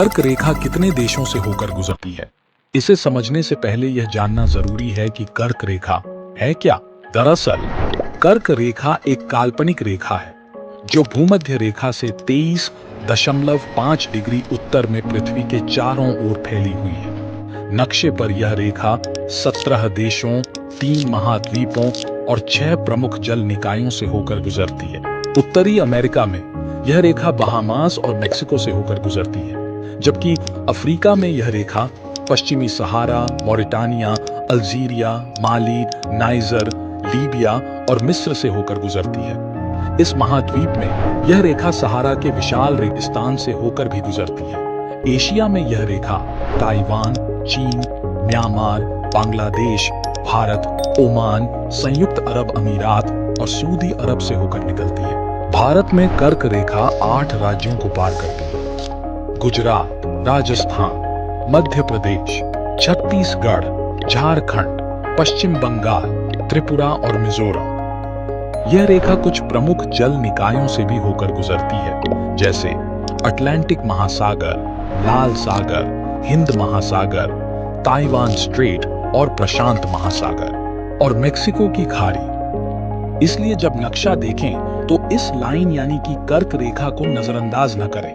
कर्क रेखा कितने देशों से होकर गुजरती है? इसे समझने से पहले यह जानना जरूरी है कि कर्क रेखा है क्या। दरअसल कर्क रेखा एक काल्पनिक रेखा है जो भूमध्य रेखा से 23.5 डिग्री उत्तर में पृथ्वी के चारों ओर फैली हुई है। नक्शे पर यह रेखा 17 देशों, 3 महाद्वीपों और 6 प्रमुख जल निकायों से होकर गुजरती है। उत्तरी अमेरिका में यह रेखा बहामास और मेक्सिको से होकर गुजरती है, जबकि अफ्रीका में यह रेखा पश्चिमी सहारा, मॉरिटानिया, अल्जीरिया, माली, नाइजर, लीबिया और मिस्र से होकर गुजरती है। इस महाद्वीप में यह रेखा सहारा के विशाल रेगिस्तान से होकर भी गुजरती है। एशिया में यह रेखा ताइवान, चीन, म्यांमार, बांग्लादेश, भारत, ओमान, संयुक्त अरब अमीरात और सऊदी अरब से होकर निकलती है। भारत में कर्क रेखा 8 राज्यों को पार करती है: गुजरात, राजस्थान, मध्य प्रदेश, छत्तीसगढ़, झारखंड, पश्चिम बंगाल, त्रिपुरा और मिजोरम। यह रेखा कुछ प्रमुख जल निकायों से भी होकर गुजरती है, जैसे अटलांटिक महासागर, लाल सागर, हिंद महासागर, ताइवान स्ट्रेट और प्रशांत महासागर और मेक्सिको की खाड़ी। इसलिए जब नक्शा देखें तो इस लाइन यानी कि कर्क रेखा को नजरअंदाज न करें।